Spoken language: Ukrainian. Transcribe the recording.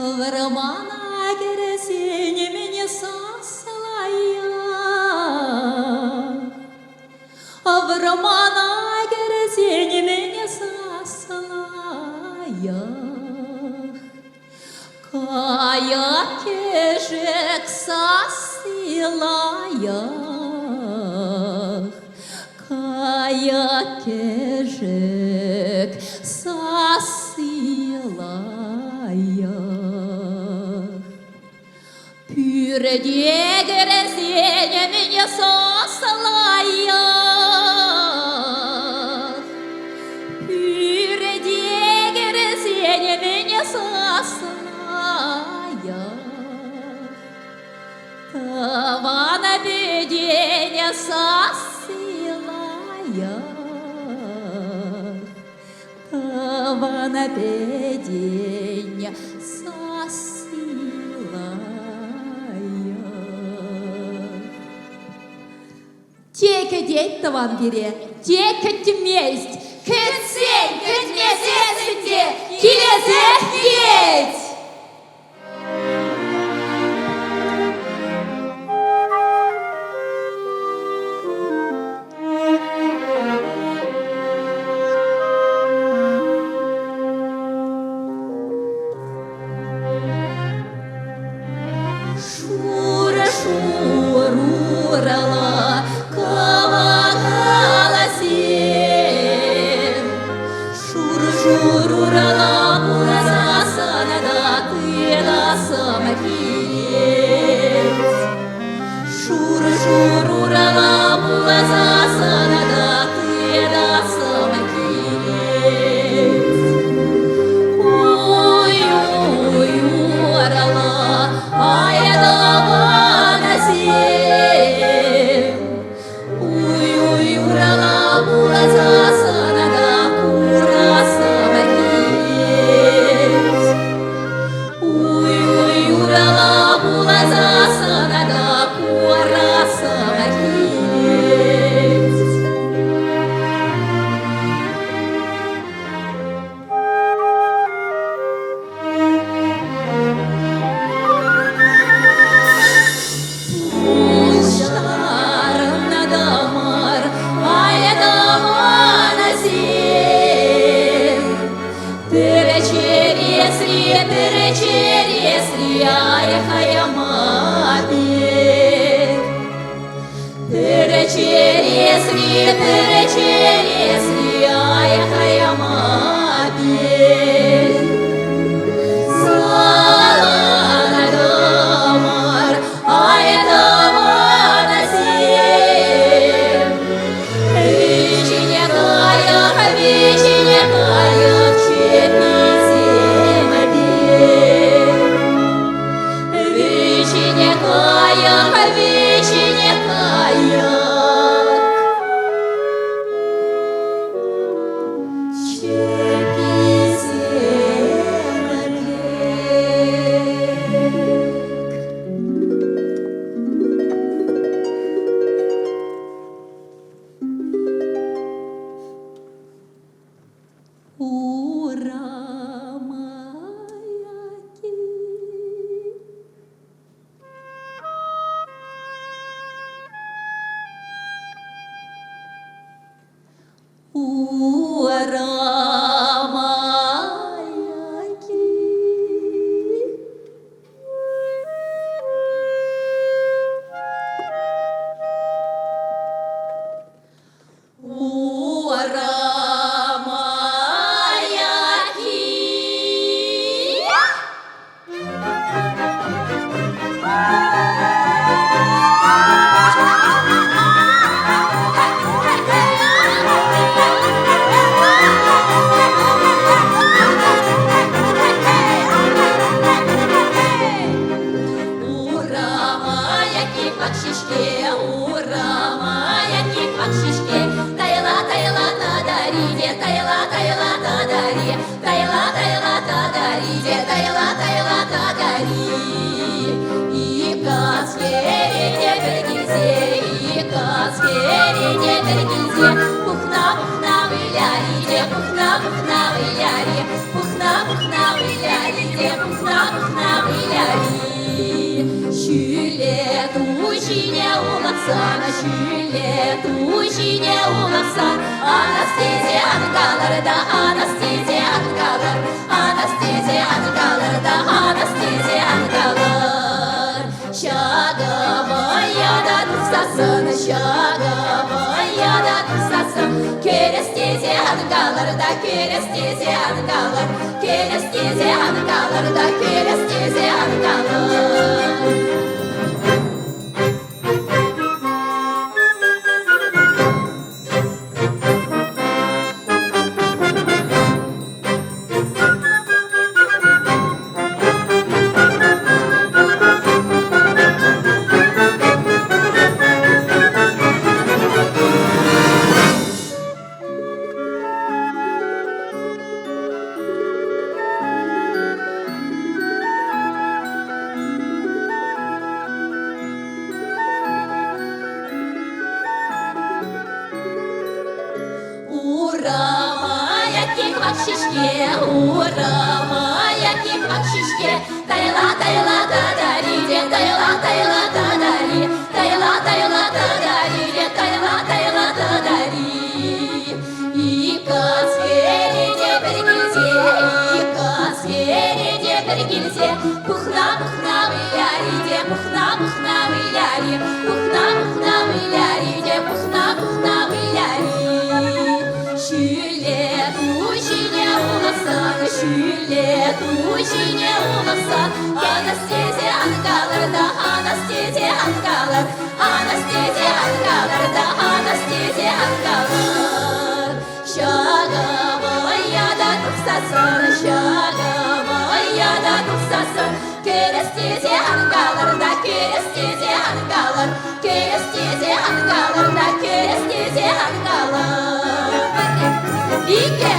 В романа керосине меня сосла я. В романа керосине меня сосла я. Кая кежек сосила я. Кая кежек сосила я. Pürde gresene меня сосла я. Pürde gresene меня сосла я. Тава на беденя сосила я. Тава на беденя сосила я. Тільки діть вам біре, тільки тімєсть, кицень, кицмєсесенде, кілезех діть. Шурала, кавагала сен. Шурала, пуразасана да тыда самокинец. Шурала, пуразасана да тыда самокинец. Ой, урала, аедава. Пухна, пухна, виляри, пухна, пухна, виляри, пухна, пухна. Şülle tuşine ulasa Anestezi angalarda Anestezi angalar Anestezi angalarda Anestezi angalar Şagavaya da tutsasın Şagavaya da tutsasın Kerestezi angalarda Kerestezi angalar Kerestezi angalarda Kerestezi angalar Ура, маяки к шишке, ура, маяки к шишке. Тайла, тайла, та-дари, тайла, тайла, та-дари, тайла, тайла, та-дари, тайла, тайла, та-дари. И касхериде перекинзе, и касхериде перекинзе. Пухна, пухна, выляриде, пухна, пухна, выляри, пухна, пухна, выляриде, пухна, пухна, выляри. Şülle tuşine ulasan, şülle tuşine ulasan Anestezi angalarda, anestezi angalar Anestezi angalarda, anestezi angalar Şagavaya da tutsasın, şagavaya da tutsasın Kerestezi angalarda, kerestezi angalar Kerestezi angalarda, kerestezi angalar İki